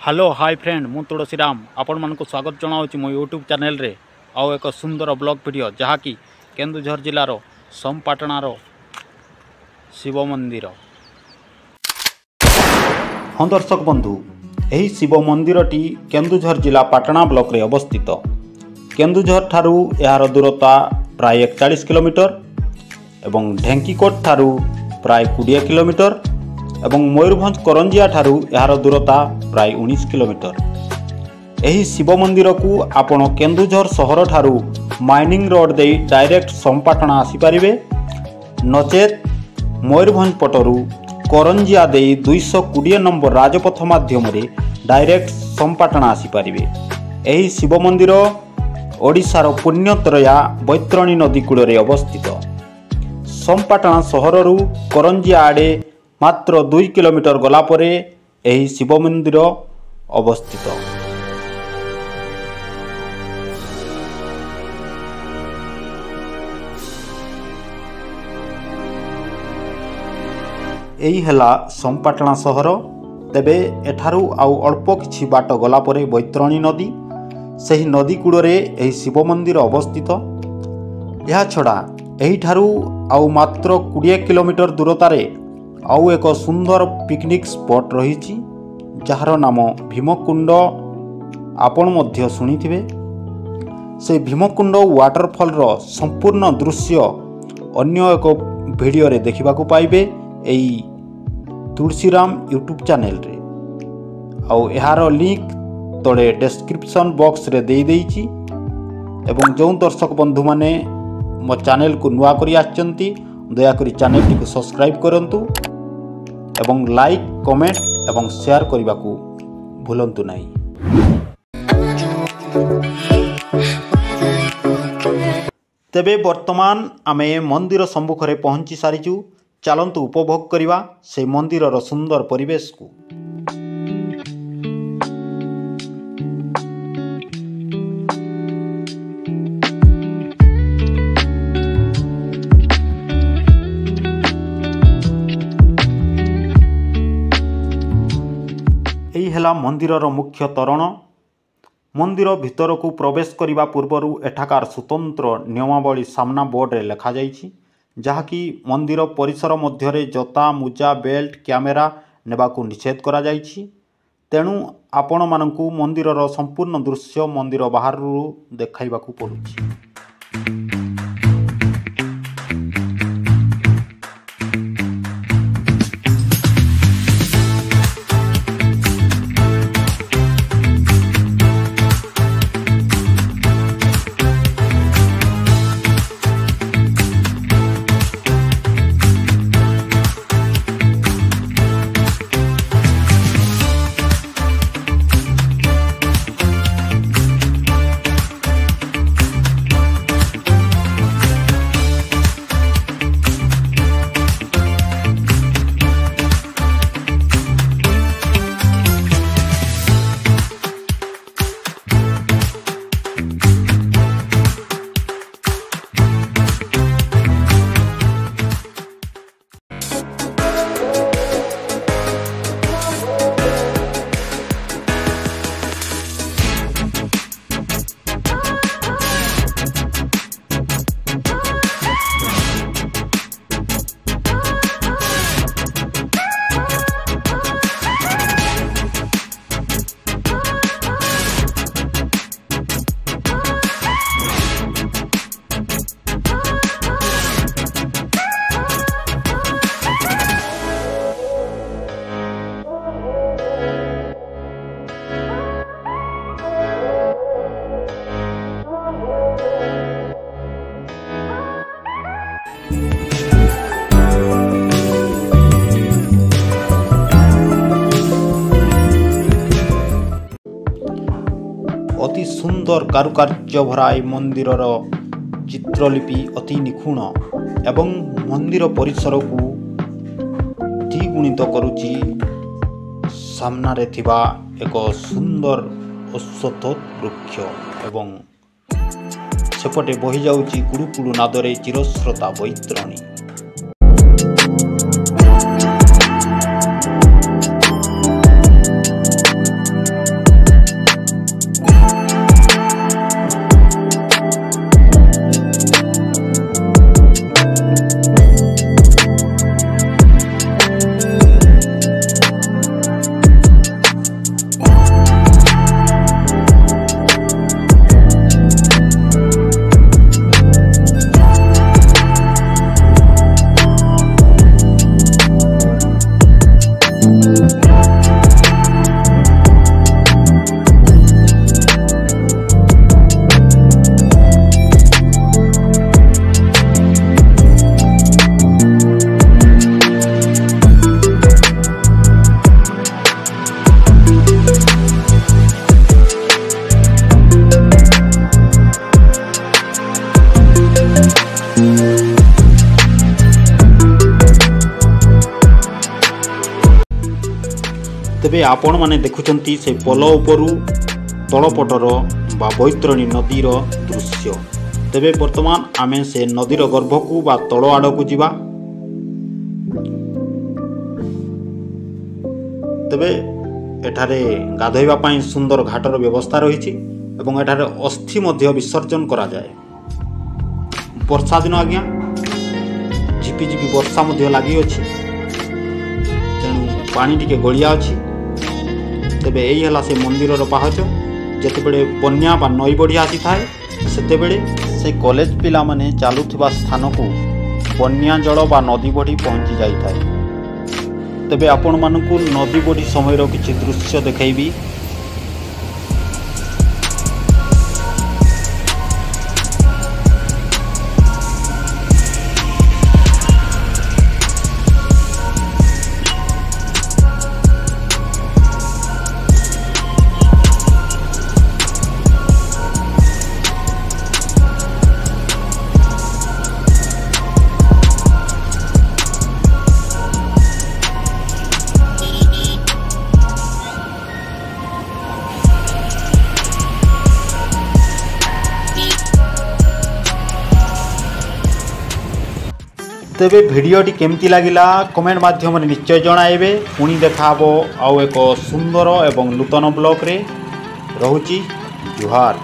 Hello hi friend मु तुलसीराम आपण मानक स्वागत जनाऊँ मो यूट्यूब चैनल रे आउ एक सुंदर ब्लॉग वीडियो जहाँकि केन्दुझर जिलार समपाटणार शिव मंदिर। हाँ दर्शक बंधु, यही शिव मंदिरटी केन्दुझर जिला पाटना ब्लॉक रे अवस्थित। केन्दुझर ठारू यार दूरता प्राय 41 किलोमीटर एवं ढेंकीकोट ठारू प्राय 20 किलोमीटर एवं मयूरभंज करंजिया ठारू यार दूरता प्राय 19 किलोमीटर। एही शिव मंदिर को आपण केन्दुझर सहर ठारू माइनिंग रोड दे डायरेक्ट समपाटना आसीपारे, नचेत मयूरभंज पटरू करंजिया दे 220 नंबर राजपथ माध्यम डायरेक्ट समपाटना आसीपारे। एही शिव मंदिर ओडिशार पुण्यत्रया बैतरणी नदी कूल अवस्थित। समपाटना सहररू करंजिया आड़े मात्र 2 किलोमीटर गला परे एही शिव मंदिर अवस्थित। एही हेला समपाटना सहर। तेबे एठारू आउ अल्प किछि बाट गला परे बैतरणी नदी, सही नदी कूड़े एही शिव मंदिर अवस्थित। यह छड़ा एही ठारू आउ मात्र 20 किलोमीटर दूरतारे आउ एक सुंदर पिकनिक स्पॉट रही, जार नाम भीमकुंड। आपण मध्य शुणिथिबे। से भीमकुंड वाटरफॉल रो संपूर्ण दृश्य अन्य एक वीडियो रे देखिबा को पाइबे एई तुलसीराम यूट्यूब चैनल रे। आउ यार लिंक तले डिस्क्रिप्शन बॉक्स रे दे देइछि। एवं जो दर्शक बंधु माने मो चैनल को नुआ करी आछंती, दया करी चैनल टी को सब्सक्राइब करंतु एवं लाइक कमेंट एवं शेयर करने को भूलंतु नहीं। तेबे वर्तमान आमे मंदिर सम्मुखरे पहुंची सारिचु। चलंतु उपभोग करिवा से मंदिरर सुंदर परिवेश को। यही है मंदिरर मुख्य तोरण। मंदिर भितर को प्रवेश करने पूर्वरु एठाकार स्वतंत्र नियमावली सामना बोर्ड रे लिखा जाइछि, जहाँकि मंदिर परिसर मध्य जता मुजा बेल्ट कैमेरा नेबाकू निषेध करा जाइछि। तेणु आपण मानकू मंदिरर संपूर्ण दृश्य मंदिर बाहर देखाइबाकू पड़ुछि। अति सुंदर कारुकार्य भरा मंदिरर चित्रलिपि अति निखुण एवं मंदिर परिसर को द्विगुणित करुछि सामनारे थिबा एक सुंदर औषध वृक्ष एवं सेपटे बही जाउछि कुडुकुडु नादरे चिरस्रोता बैतरणी। तेबे आपण माने देखुचंती से पोल उपरू तलपटर बा बैतरणी नदीर दृश्य। तेबे वर्तमान आमे से नदीर गर्भकू बा तल आड़कू जीवा। तेबे एठारे गाधोइबा पई सुंदर घाटर व्यवस्था रही एवं एठारे अस्थि मध्य विसर्जन करा जाए। वर्षा दिन आज्ञा झिपिझिपि वर्षा मध्य लगी अच्छी तेणु पानी टिके गलिया अच्छी। तेबे यही है से मंदिर पाहच जितेबले बन्या बा नई बढ़ी आसी थाए सेतेबेले से कॉलेज पिला माने चालुथिबा स्थान को बन्या जल बा नदी बढ़ी पहुँची जाई थाए। तेबे आपण मानकु नदी बढ़ी समय किछि दृश्य देखैबी। तेबे भिडियोटी केमती लगिला कमेंट माध्यम निश्चय जणाइबे। पुणी देखाबो आउ एक सुंदर एवं नूतन ब्लॉग रे। रहुची जुहार।